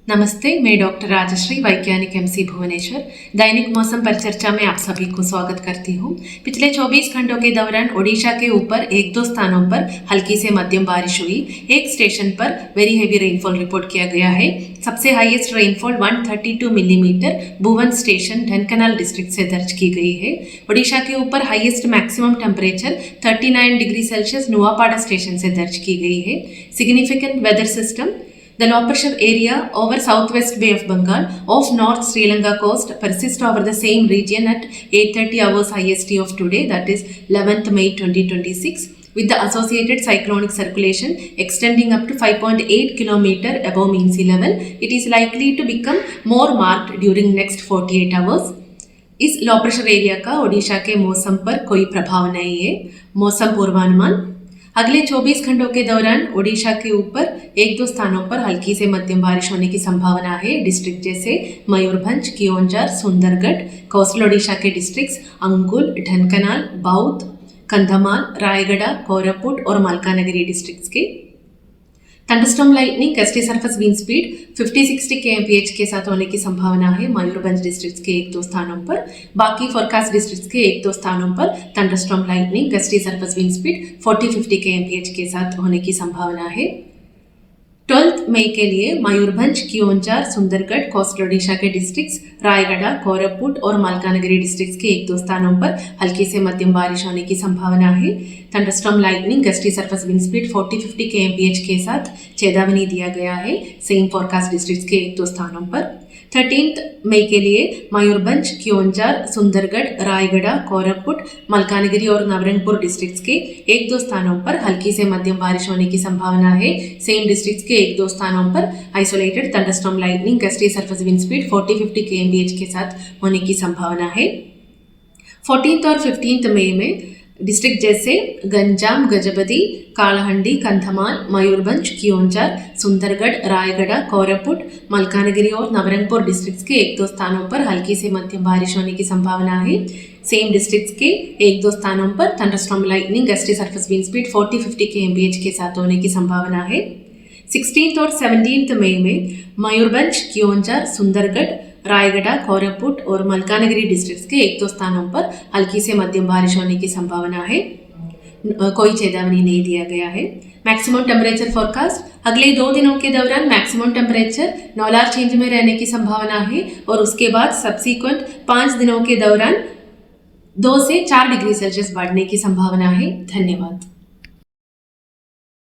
नमस्ते, मैं डॉक्टर राजश्री, वैज्ञानिक एमसी भुवनेश्वर। दैनिक मौसम पर चर्चा में आप सभी को स्वागत करती हूँ। पिछले 24 घंटों के दौरान ओडिशा के ऊपर एक दो स्थानों पर हल्की से मध्यम बारिश हुई। एक स्टेशन पर वेरी हेवी रेनफॉल रिपोर्ट किया गया है। सबसे highest rainfall 132 millimetre Bhuban station Dhenkanal district से दर्ज की गई है। ओडिशा के ऊपर highest maximum temperature 39 degree Celsius Nuapada station से दर्ज की गई है। Significant weather system: The low pressure area over southwest Bay of Bengal off North Sri Lanka coast persists over the same region at 8:30 hours IST of today, that is 11th May 2026, with the associated cyclonic circulation extending up to 5.8 km above mean sea level. It is likely to become more marked during next 48 hours. इस low pressure area का ओडिशा के मौसम पर कोई प्रभाव नहीं है। मौसम पूर्वानुमान: अगले 24 घंटों के दौरान ओडिशा के ऊपर एक दो स्थानों पर हल्की से मध्यम बारिश होने की संभावना है। डिस्ट्रिक्ट जैसे मयूरभंज, कियोंझर, सुंदरगढ़, कोस्टल ओडिशा के डिस्ट्रिक्ट्स अंगुल, ढेनकनाल, बौद्ध, कंधमाल, रायगढ़, कोरापुट और मलकानगिरी डिस्ट्रिक्ट्स के। Thunderstorm lightning gusty surface wind speed 50-60 kmph के साथ होने की संभावना है मयूरभंज डिस्ट्रिक्ट के एक दो स्थानों पर। बाकी फोरकास्ट डिस्ट्रिक्ट के एक दो स्थानों पर thunderstorm lightning gusty surface wind speed 40-50 kmph के साथ होने की संभावना है। 12 मई के लिए मयूरभंज, कियोंझर, सुंदरगढ़, कोस्टल ओडिशा के डिस्ट्रिक्ट्स, रायगढ़, कोरापुट और मलकानगिरी डिस्ट्रिक्ट्स के एक दो स्थानों पर हल्की से मध्यम बारिश होने की संभावना है। Thunderstorm lightning gusty surface wind speed 40-50 kmph के साथ चेतावनी दिया गया है सेम फोरकास्ट डिस्ट्रिक्ट्स के एक दो स्थानों पर। 13 मई के लिए मयूरभंज, कियोंझर, सुंदरगढ़, रायगढ़, कोरापुट, मलकानगिरी और नवरंगपुर डिस्ट्रिक्ट्स के एक दो स्थानों पर हल्की से मध्यम बारिश होने की संभावना है। सेम डिस्ट्रिक्ट्स के एक दो स्थानों पर isolated thunderstorm lightning gusty surface wind speed 40-50 kmph के साथ होने की संभावना है। 14 और 15 मई में डिस्ट्रिक्ट जैसे गंजाम, गजपति, कालाहंडी, कंधमाल, मयूरभंज, कियोंझर, सुंदरगढ़, रायगढ़, कोरापुट, मलकानगिरी और नवरंगपुर डिस्ट्रिक्ट्स के एक दो स्थानों पर हल्की से मध्यम बारिश होने की संभावना है। सेम डिस्ट्रिक्ट्स के एक दो स्थानों पर thunderstorm lightning gusty surface wind speed 40-50 kmph के साथ होने की संभावना है। 16 और 17 मई में मयूरभंज, कियोंझर, सुंदरगढ़, रायगढ़, कोरापुट और मलकानगिरी डिस्ट्रिक्ट्स के एक दो स्थानों पर हल्की से मध्यम बारिश होने की संभावना है। कोई चेतावनी नहीं दिया गया है। मैक्सिमम टेम्परेचर फोरकास्ट: अगले 2 दिनों के दौरान मैक्सिमम टेम्परेचर नॉलार चेंज में रहने की संभावना है और उसके बाद सब्सिक्वेंट 5 दिनों के दौरान 2 से 4 डिग्री सेल्सियस बढ़ने की संभावना है। धन्यवाद।